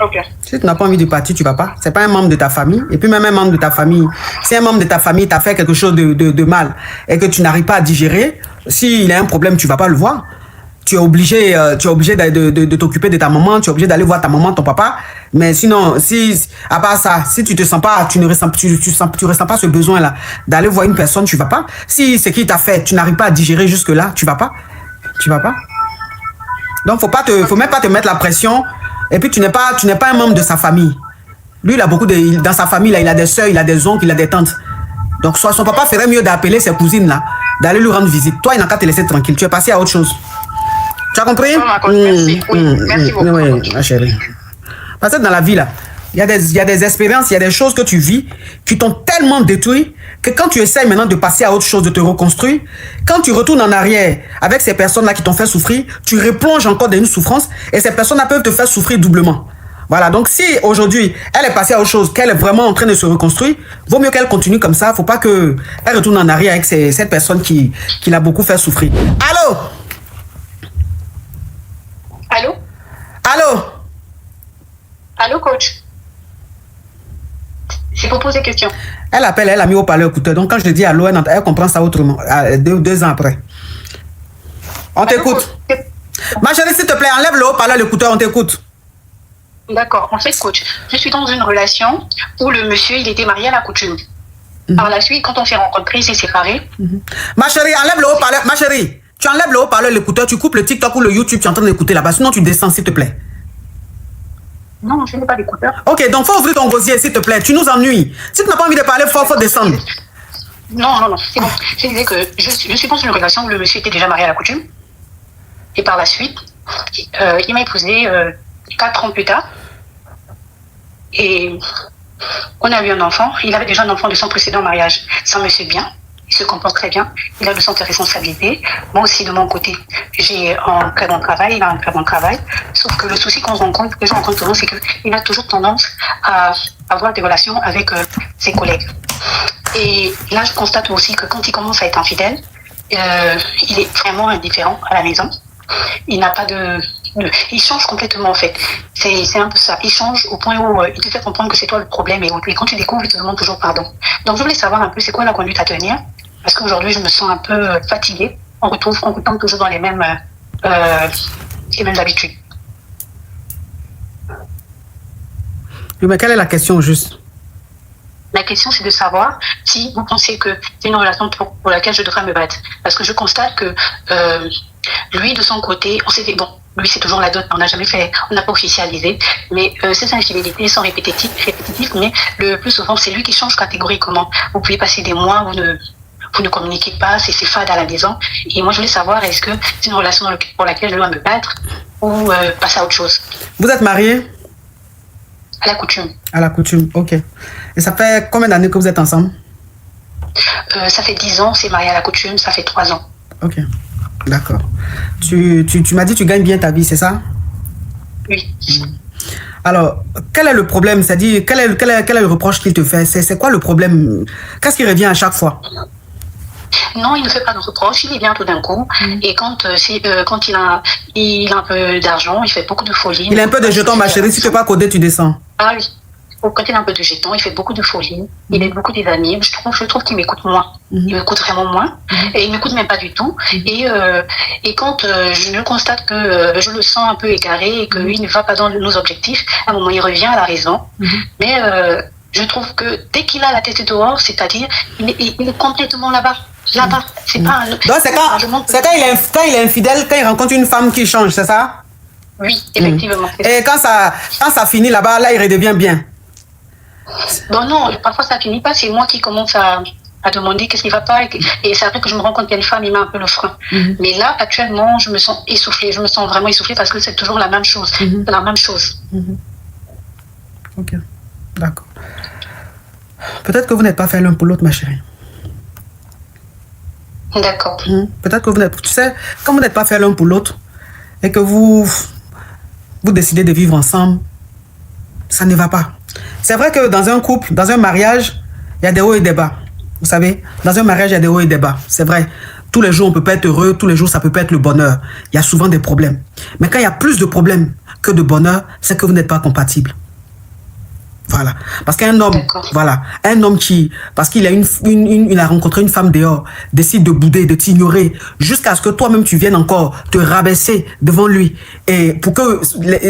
Ok. Si tu n'as pas envie de partir, tu ne vas pas. Ce n'est pas un membre de ta famille. Et puis même un membre de ta famille, si un membre de ta famille t'a fait quelque chose de mal et que tu n'arrives pas à digérer, s'il a un problème, tu ne vas pas le voir. tu es obligé de t'occuper de ta maman, tu es obligé d'aller voir ta maman, ton papa. Mais sinon, à part ça, si tu te sens pas, tu ressens pas ce besoin-là d'aller voir une personne, tu vas pas. Si ce qu'il t'a fait, tu n'arrives pas à digérer jusque-là, tu vas pas. Donc, faut même pas te mettre la pression. Et puis, tu n'es pas un membre de sa famille. Lui, il a dans sa famille, là, il a des soeurs, il a des oncles, il a des tantes. Donc, son papa ferait mieux d'appeler ses cousines, là, d'aller lui rendre visite. Toi, il n'a qu'à te laisser tranquille. Tu es passé à autre chose. Tu as compris? Merci. Merci beaucoup. Oui, ma chérie. Parce que dans la vie, là, il y a des expériences, il y a des choses que tu vis qui t'ont tellement détruit que quand tu essaies maintenant de passer à autre chose, de te reconstruire, quand tu retournes en arrière avec ces personnes-là qui t'ont fait souffrir, tu replonges encore dans une souffrance et ces personnes-là peuvent te faire souffrir doublement. Voilà, donc si aujourd'hui, elle est passée à autre chose, qu'elle est vraiment en train de se reconstruire, vaut mieux qu'elle continue comme ça. Faut pas qu'elle retourne en arrière avec cette personne qui l'a beaucoup fait souffrir. Allô? Allô? Allô? Allô, coach? C'est pour poser question. Elle appelle, elle a mis au parleur écouteur. Donc quand je dis allô, elle comprend ça autrement. 2 ans après. On t'écoute. Ma chérie, s'il te plaît, enlève le haut-parleur l'écouteur, on t'écoute. D'accord. En fait, coach, je suis dans une relation où le monsieur, il était marié à la coutume. Par la suite, quand on s'est rencontrés, il s'est séparé. Ma chérie, enlève le haut-parleur. Ma chérie, tu enlèves le haut-parleur l'écouteur, tu coupes le TikTok ou le YouTube, tu es en train d'écouter là-bas. Sinon, tu descends, s'il te plaît. Non, je n'ai pas d'écouteur. Ok, donc faut ouvrir ton gosier, s'il te plaît. Tu nous ennuies. Si tu n'as pas envie de parler, faut descendre. Non, c'est bon. Je disais que je suis dans une relation où le monsieur était déjà marié à la coutume. Et par la suite, il m'a épousé 4 ans plus tard. Et on a eu un enfant. Il avait déjà un enfant de son précédent mariage. Ça me fait bien. Il se comporte très bien. Il a de son responsabilités. Moi aussi, de mon côté, j'ai un très bon travail. Il a un très bon travail. Sauf que le souci que je rencontre toujours, c'est qu'il a toujours tendance à avoir des relations avec ses collègues. Et là, je constate aussi que quand il commence à être infidèle, il est vraiment indifférent à la maison. Il n'a pas il change complètement en fait. C'est un peu ça. Il change au point où il te fait comprendre que c'est toi le problème et quand tu découvres, il te demande toujours pardon. Donc je voulais savoir un peu c'est quoi la conduite à tenir parce qu'aujourd'hui je me sens un peu fatiguée. On retombe toujours dans les mêmes habitudes. Oui, mais quelle est la question juste? La question, c'est de savoir si vous pensez que c'est une relation pour laquelle je devrais me battre. Parce que je constate que lui, de son côté, on s'est dit, bon, lui, c'est toujours la dot, on n'a pas officialisé, mais ces infidélités sont répétitives, mais le plus souvent, c'est lui qui change catégoriquement. Vous pouvez passer des mois, vous ne communiquez pas, c'est fade à la maison. Et moi, je voulais savoir, est-ce que c'est une relation pour laquelle je dois me battre ou passer à autre chose? Vous êtes mariés? À la coutume. À la coutume, ok. Et ça fait combien d'années que vous êtes ensemble? Ça fait 10 ans, c'est marié à la coutume, ça fait 3 ans. Ok, d'accord. Tu m'as dit que tu gagnes bien ta vie, c'est ça? Oui. Alors, quel est le problème? C'est-à-dire, quel est le reproche qu'il te fait? C'est quoi le problème? Qu'est-ce qui revient à chaque fois? Non, il ne fait pas de reproches, il est bien tout d'un coup. Et quand il a un peu d'argent, il fait beaucoup de folie. Il a un peu de jetons, ma chérie, si tu ne peux pas coder, tu descends. Ah oui. Quand il a un peu de jetons, il fait beaucoup de folie. Il aide beaucoup des amis. Je trouve qu'il m'écoute moins. Il m'écoute vraiment moins. Et il ne m'écoute même pas du tout. Et quand je constate que je le sens un peu égaré et qu'il ne va pas dans nos objectifs, à un moment, il revient à la raison. Mais je trouve que dès qu'il a la tête dehors, c'est-à-dire, il est complètement là-bas. C'est pas un... Donc c'est quand il est infidèle, quand il rencontre une femme qui change, c'est ça? Oui, effectivement. Et quand ça finit là-bas, là, il redevient bien. Bon non, parfois ça finit pas, c'est moi qui commence à demander qu'est-ce qui va pas et c'est après que je me rends compte qu'il y a une femme, il met un peu le frein. Mais là, actuellement, je me sens essoufflée, je me sens vraiment essoufflée parce que c'est toujours la même chose. La même chose. Ok, d'accord. Peut-être que vous n'êtes pas fait l'un pour l'autre, ma chérie. D'accord. Peut-être que vous n'êtes... Tu sais, quand vous n'êtes pas fait l'un pour l'autre et que vous décidez de vivre ensemble, ça ne va pas. C'est vrai que dans un couple, dans un mariage, il y a des hauts et des bas. Vous savez, dans un mariage, il y a des hauts et des bas. C'est vrai. Tous les jours, on ne peut pas être heureux. Tous les jours, ça peut pas être le bonheur. Il y a souvent des problèmes. Mais quand il y a plus de problèmes que de bonheur, c'est que vous n'êtes pas compatibles. Voilà. Parce qu'un homme, voilà, un homme qui, parce qu'il a il a rencontré une femme dehors, décide de bouder, de t'ignorer, jusqu'à ce que toi-même tu viennes encore te rabaisser devant lui, et pour que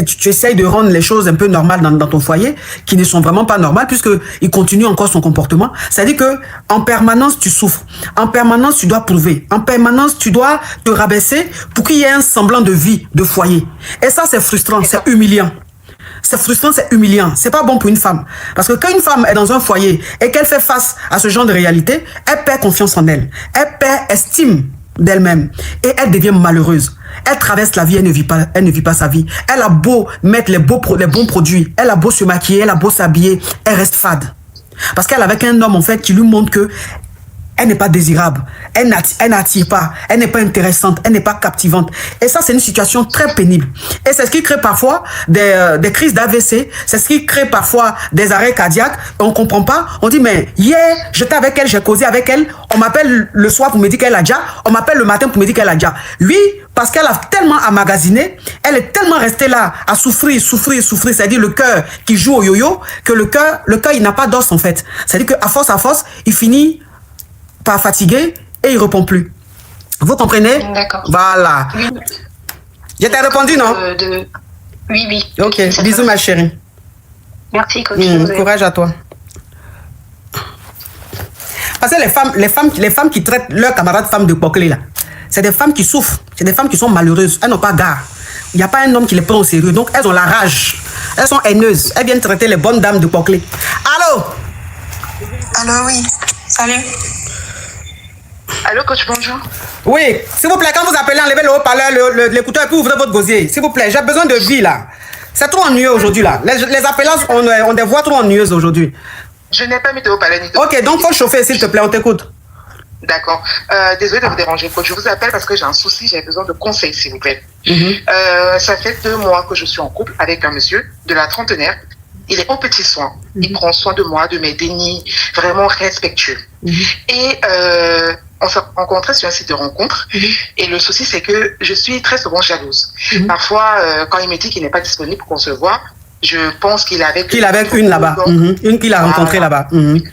tu essayes de rendre les choses un peu normales dans ton foyer, qui ne sont vraiment pas normales, puisque il continue encore son comportement. C'est-à-dire que, en permanence, tu souffres. En permanence, tu dois prouver. En permanence, tu dois te rabaisser pour qu'il y ait un semblant de vie, de foyer. Et ça, c'est frustrant, c'est humiliant. C'est frustrant, c'est humiliant. C'est pas bon pour une femme. Parce que quand une femme est dans un foyer et qu'elle fait face à ce genre de réalité, elle perd confiance en elle. Elle perd estime d'elle-même. Et elle devient malheureuse. Elle traverse la vie, elle ne vit pas sa vie. Elle a beau mettre les bons produits, elle a beau se maquiller, elle a beau s'habiller, elle reste fade. Parce qu'elle est avec un homme, en fait, qui lui montre que elle n'est pas désirable, elle n'attire pas, elle n'est pas intéressante, elle n'est pas captivante. Et ça, c'est une situation très pénible. Et c'est ce qui crée parfois des crises d'AVC, c'est ce qui crée parfois des arrêts cardiaques. On ne comprend pas. On dit, mais hier, j'étais avec elle, j'ai causé avec elle. On m'appelle le soir pour me dire qu'elle a déjà. On m'appelle le matin pour me dire qu'elle a déjà. Lui, parce qu'elle a tellement amagasiné, elle est tellement restée là à souffrir. C'est-à-dire le cœur qui joue au yo-yo, que le cœur, il n'a pas d'os en fait. C'est-à-dire qu'à force, il finit pas fatigué et il répond plus. Vous comprenez? D'accord. Voilà. Oui. Je t'ai répondu, non? Oui. Ok, bisous ma chérie. Merci, coach. Courage à toi. Parce que les femmes qui traitent leurs camarades femmes de Poclé, là, c'est des femmes qui souffrent, c'est des femmes qui sont malheureuses, elles n'ont pas garde. Il n'y a pas un homme qui les prend au sérieux, donc elles ont la rage. Elles sont haineuses, elles viennent traiter les bonnes dames de Poclé. Allô? Allô, oui. Salut. Allô, coach, bonjour. Oui, s'il vous plaît, quand vous appelez, enlevez le haut-parleur, l'écouteur, et puis ouvrez votre gosier. S'il vous plaît, j'ai besoin de vie, là. C'est trop ennuyeux aujourd'hui, là. Les appelants ont des voix trop ennuyeuses aujourd'hui. Je n'ai pas mis de haut-parleur ni de... Ok, donc faut chauffer, s'il te plaît, on t'écoute. D'accord. Désolée de vous déranger, coach. Je vous appelle parce que j'ai un souci, j'ai besoin de conseils, s'il vous plaît. Ça fait 2 mois que je suis en couple avec un monsieur de la trentenaire. Il est aux petits soins. Il prend soin de moi, de mes dénis, vraiment respectueux. Et on s'est rencontrés sur un site de rencontre. Et le souci, c'est que je suis très souvent jalouse. Parfois, quand il me dit qu'il n'est pas disponible pour qu'on se voit, je pense qu'il est avec une là-bas. Une qu'il a rencontrée là-bas.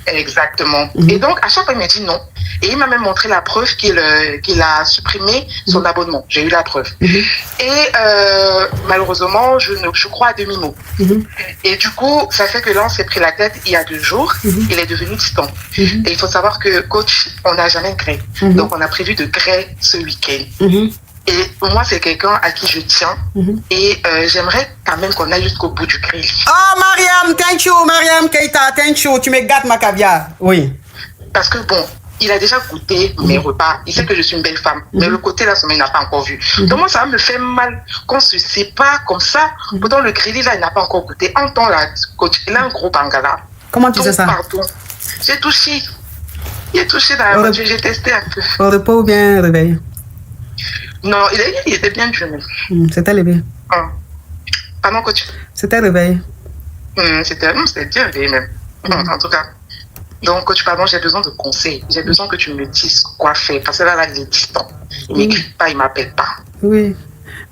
Exactement. Et donc, à chaque fois, il me dit non. Et il m'a même montré la preuve qu'il a supprimé son abonnement. J'ai eu la preuve. Et malheureusement, je crois à demi-mot. Et du coup, ça fait que là, on s'est pris la tête il y a 2 jours. Il est devenu distant. Et il faut savoir que, coach, on n'a jamais gré. Donc, on a prévu de gré ce week-end. Et moi, c'est quelqu'un à qui je tiens. Et j'aimerais quand même qu'on aille jusqu'au bout du grill. Oh, Mariam, thank you, Mariam Keita, thank you. Tu me gâtes ma caviar. Oui. Parce que bon, il a déjà goûté mes repas. Il sait que je suis une belle femme. Mais le côté là, il n'a pas encore vu. Donc moi, ça me fait mal qu'on se sépare comme ça. Pourtant, le grill là, il n'a pas encore goûté. En temps là, coach, il a un gros bangala. Comment tu sais ça? Pardon. J'ai touché. J'ai touché dans la voiture, j'ai testé un peu. Au repos ou bien réveil? Non, il était bien jeune. C'était réveil. Pardon, coach? C'était réveil. C'était bien réveillé même. En tout cas. Donc, coach, pardon, j'ai besoin de conseils. J'ai besoin que tu me dises quoi faire. Parce que là, il est distant. Il m'écrit pas, il m'appelle pas. Oui.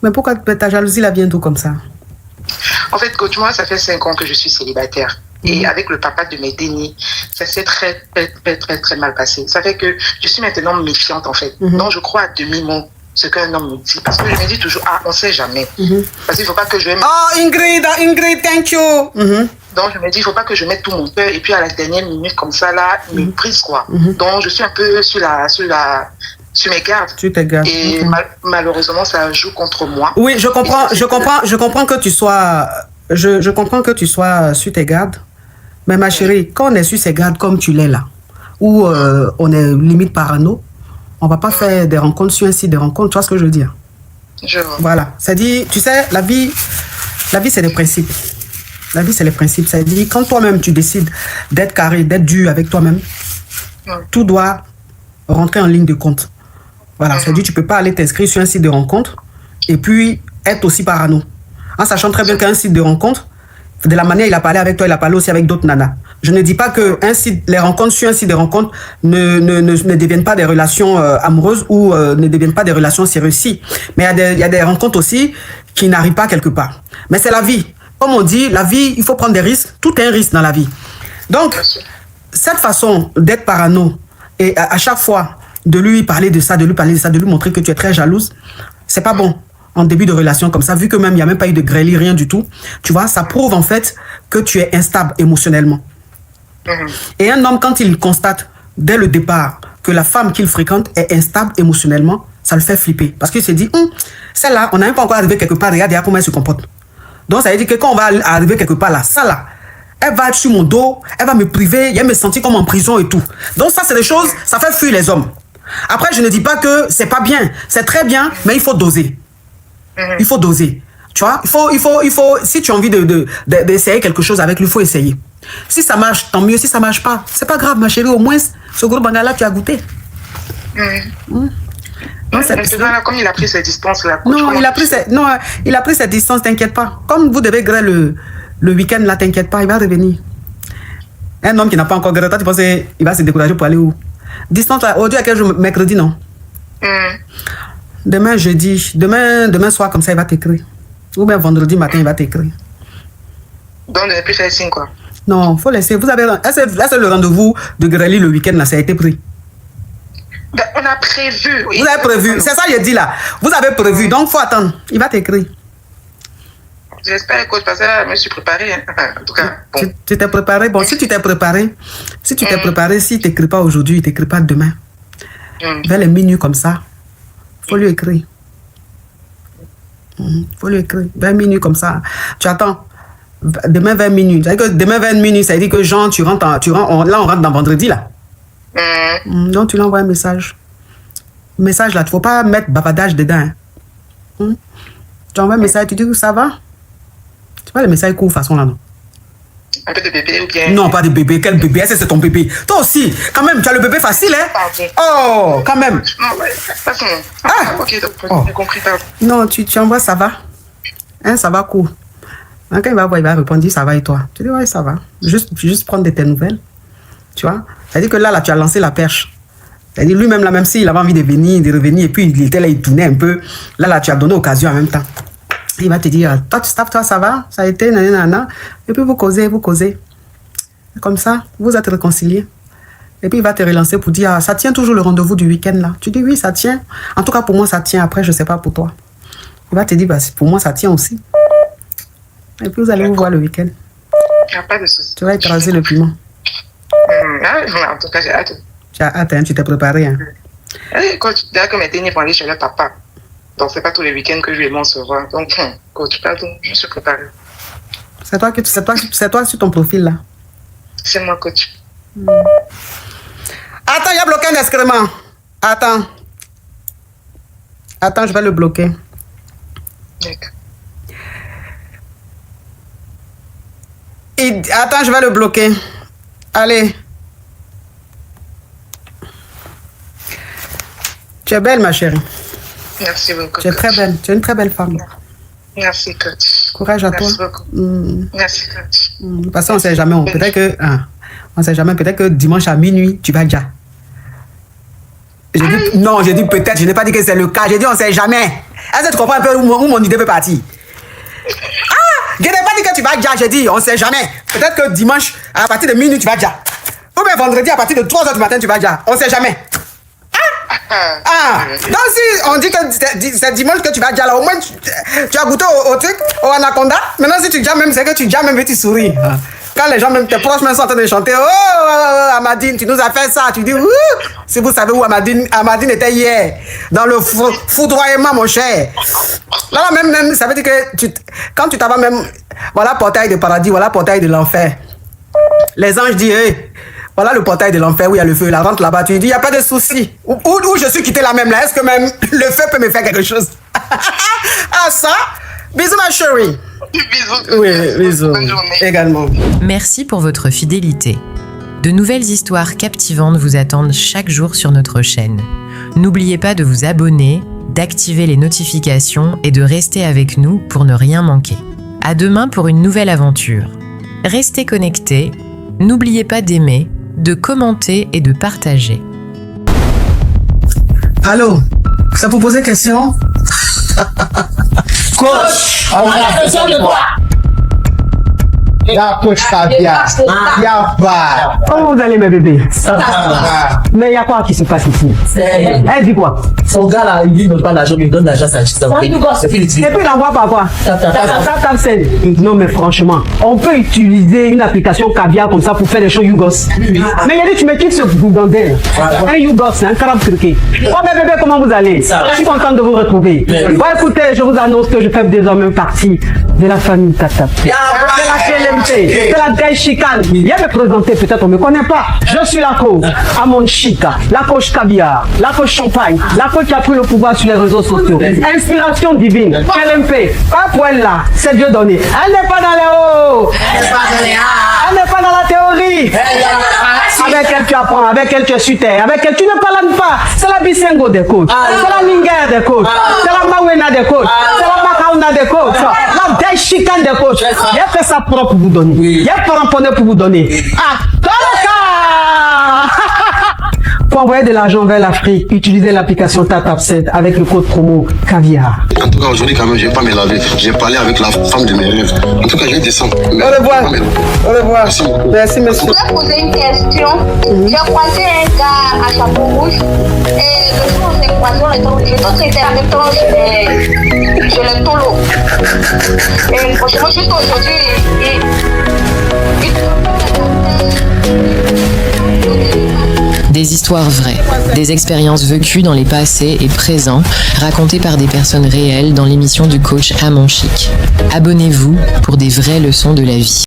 Mais pourquoi ta jalousie là vient tout comme ça? En fait, coach, moi, ça fait 5 ans que je suis célibataire. Et avec le papa de mes dénis, ça s'est très mal passé. Ça fait que je suis maintenant méfiante, en fait. Donc, je crois à demi-mot ce qu'un homme me dit. Parce que je me dis toujours, on sait jamais. Parce qu'il ne faut pas que je... Oh, Ingrid, thank you. Donc, je me dis, il ne faut pas que je mette tout mon cœur. Et puis, à la dernière minute, comme ça, là, il me prise, quoi. Donc, je suis un peu sur mes gardes. Tu te gardes. Et malheureusement, ça joue contre moi. Oui, je comprends que tu sois... Je comprends que tu sois sur tes gardes. Mais ma chérie, quand on est sur ses gardes comme tu l'es là, où on est limite parano, on ne va pas faire des rencontres sur un site de rencontres. Tu vois ce que je veux dire? Je vois. Voilà. C'est-à-dire, tu sais, la vie c'est les principes. La vie, c'est les principes. C'est-à-dire, quand toi-même, tu décides d'être carré, d'être dur avec toi-même, tout doit rentrer en ligne de compte. Voilà. C'est-à-dire, tu ne peux pas aller t'inscrire sur un site de rencontre et puis être aussi parano. En sachant très bien qu'un site de rencontre, de la manière il a parlé avec toi, il a parlé aussi avec d'autres nanas. Je ne dis pas que les rencontres sur un site de rencontre ne deviennent pas des relations amoureuses ou ne deviennent pas des relations sérieuses. Si. Mais il y a des rencontres aussi qui n'arrivent pas quelque part. Mais c'est la vie. comme on dit, la vie, il faut prendre des risques. Tout est un risque dans la vie. Donc, cette façon d'être parano et à chaque fois de lui parler de ça, de lui montrer que tu es très jalouse, c'est pas bon en début de relation comme ça, vu que même il n'y a même pas eu de grêlis, rien du tout. Tu vois, ça prouve en fait que tu es instable émotionnellement. Et un homme, quand il constate dès le départ que la femme qu'il fréquente est instable émotionnellement, ça le fait flipper. Parce qu'il se dit, celle-là, on n'a même pas encore arrivé quelque part, regarde comment elle se comporte. Donc ça veut dire que quand on va arriver quelque part là, ça là, elle va être sur mon dos, elle va me priver, elle me sentir comme en prison et tout. Donc ça, c'est des choses, ça fait fuir les hommes. Après, je ne dis pas que c'est pas bien, c'est très bien, mais il faut doser. Il faut doser. Tu vois, il faut, si tu as envie d'essayer quelque chose avec lui, il faut essayer. Si ça marche, tant mieux. Si ça marche pas, c'est pas grave, ma chérie. Au moins, ce gros bangala, tu as goûté. Non, comme il a pris ses distances là. Non, il a pris ses distances, t'inquiète pas. Comme vous devez griller le week-end là, t'inquiète pas, il va revenir. Un homme qui n'a pas encore grillé, toi, tu penses qu'il va se décourager pour aller où? Distance là, aujourd'hui à quel jour? Mercredi, non? Demain, jeudi. Demain soir, comme ça, il va t'écrire. Ou bien vendredi matin, il va t'écrire. Donc, ne plus faire signe, quoi. Non, il faut laisser. Vous avez. Là, c'est le rendez-vous de griller le week-end là, ça a été pris. Ben, on a prévu. Oui. Vous avez prévu. C'est ça que je dis là. Vous avez prévu. Donc, il faut attendre. Il va t'écrire. J'espère, coach, parce que je me suis préparé. En tout cas, bon. Tu t'es préparé. Bon, si tu t'es préparé, s'il ne t'écrit pas aujourd'hui, il ne t'écrit pas demain. Vers les minuit comme ça, il faut lui écrire. Faut lui écrire. 20 minutes comme ça. Tu attends. Demain 20 minutes. Ça veut dire que demain 20 minutes, ça veut dire que genre, là, on rentre dans vendredi là. Donc, tu lui envoies un message. Message là, tu ne faut pas mettre bavardage dedans. Tu envoies un message, tu dis que ça va. Tu vois les messages courts façon là, non? Un peu de bébé ou bien? Non, pas de bébé. Quel bébé? Est-ce que c'est ton bébé? Toi aussi, quand même, tu as le bébé facile, hein? Oh, quand même. Ok, donc, j'ai compris. Non, tu envoies ça va. Hein, ça va court. Quand il va voir, il va répondre, ça va et toi? Tu dis, ouais, ça va. Juste prendre de tes nouvelles. Tu vois? C'est-à-dire que là, tu as lancé la perche. C'est-à-dire lui-même, là, même s'il avait envie de revenir, et puis il était là, il tournait un peu. Là, tu as donné occasion en même temps. Il va te dire, toi, ça va? Ça a été, nanana. Et puis vous causez. Comme ça, vous êtes réconciliés. Et puis il va te relancer pour dire, ça tient toujours le rendez-vous du week-end là. Tu dis, oui, ça tient. En tout cas, pour moi, ça tient. Après, je ne sais pas pour toi. Il va te dire, pour moi, ça tient aussi. Et puis vous allez vous voir le week-end. Il n'y a pas de souci. Tu vas écraser le piment. En tout cas, j'ai hâte. Tu as hâte, hein, tu t'es préparé. Hein. Coach, d'ailleurs que mes derniers vont aller chez le papa. Donc, c'est pas tous les week-ends que je vais m'en se voir. Donc, coach, pardon, je suis préparé. C'est toi sur ton profil, là. C'est moi, coach. Attends, il y a bloqué un excrément. Attends, je vais le bloquer. D'accord. Attends, je vais le bloquer. Allez. Tu es belle, ma chérie. Merci beaucoup. Tu es très belle. Tu es une très belle femme. Merci, coach. Courage à toi. Merci beaucoup. Merci, coach. De toute façon, on ne sait jamais. Peut-être que, on sait jamais. Peut-être que dimanche à minuit, tu vas déjà. Non, j'ai dit peut-être. Je n'ai pas dit que c'est le cas. J'ai dit on ne sait jamais. Est-ce que tu comprends un peu où mon idée peut partir? Je n'ai pas dit que tu vas déjà. J'ai dit on ne sait jamais. Peut-être que dimanche, à partir de minuit, tu vas déjà. Ou bien vendredi, à partir de 3h du matin, tu vas déjà. On ne sait jamais. Donc si on dit que c'est dimanche que tu vas déjà là, au moins tu as goûté au truc, au anaconda. Maintenant si tu déjà même, c'est que tu déjà même et tu souris. Quand les gens, même tes proches même sont en train de chanter, oh Amadine, tu nous as fait ça, tu dis, si vous savez où Amadine était hier, dans le foudroiement mon cher. Là même, ça veut dire que quand tu t'en vas même, voilà portail de paradis, voilà portail de l'enfer. Les anges disent, voilà le portail de l'enfer où il y a le feu, la rentre là-bas, tu dis, il n'y a pas de souci. Où je suis quitté là même là, est-ce que même le feu peut me faire quelque chose? Ça, bisous ma chérie. Bisous. Oui, bisous. Bonne journée. Également. Merci pour votre fidélité. De nouvelles histoires captivantes vous attendent chaque jour sur notre chaîne. N'oubliez pas de vous abonner, d'activer les notifications et de rester avec nous pour ne rien manquer. À demain pour une nouvelle aventure. Restez connectés, n'oubliez pas d'aimer, de commenter et de partager. Allô, c'est pour poser question? Coach, on a besoin de toi. La coach caviar. Y'a pas. Comment vous allez, mes bébés? Mais il y a quoi qui se passe ici? Elle dit quoi? Son gars là, il lui donne pas l'argent, il lui donne l'argent à sa chiste. Et puis il envoie par quoi? Non, mais franchement, on peut utiliser une application caviar comme ça pour faire des choses Yougos. Mais il a dit, tu me quittes ce gougandel. Un Yougos, un carabe turqué. Oh, mes bébés, comment vous allez? Je suis content de vous retrouver. Bon, écoutez, je vous annonce que je fais désormais partie de la famille Tata. C'est la KLMT, c'est la Gaïchikan. Viens me présenter, peut-être on ne me connaît pas. Je suis la coach Amon Chica, la coach caviar, la coach champagne, la coach qui a pris le pouvoir sur les réseaux sociaux. Inspiration divine, KLMP, pas pour elle là, c'est Dieu donné. Elle n'est pas dans les hauts, elle n'est pas dans la théorie. Avec elle tu apprends, avec elle tu es sur terre, avec elle tu ne parles pas. C'est la Bisengo des coachs, c'est la Linger des coachs, c'est la Mawena des coachs, c'est la Makauna des coachs, la Daishikan des coachs. Il y a fait ça propre pour vous donner. Il y a fait ramponner pour vous donner. Ah, pour envoyer de l'argent vers l'Afrique, utilisez l'application TapTapSend avec le code promo caviar. En tout cas, aujourd'hui, quand même, je ne vais pas me laver. J'ai parlé avec la femme de mes rêves. En tout cas, je vais descendre. Au revoir. Au revoir. Merci, monsieur. Je voulais poser une question. J'ai croisé un gars à chapeau rouge et le jour où on s'est croisé, j'ai tout traité en même temps chez le tolo. Et franchement, juste aujourd'hui, Des histoires vraies, des expériences vécues dans les passés et présents, racontées par des personnes réelles dans l'émission du coach Amon Chic. Abonnez-vous pour des vraies leçons de la vie.